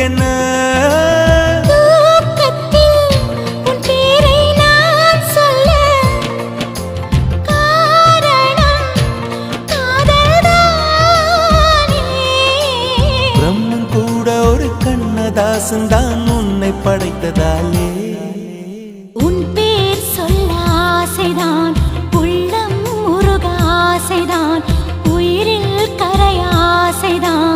என்ன தாசன்தான் உன்னை படைத்ததாலே உன் பேர் சொல்ல ஆசைதான் உள்ளம் முருக ஆசைதான் உயிரில் கரைய ஆசைதான்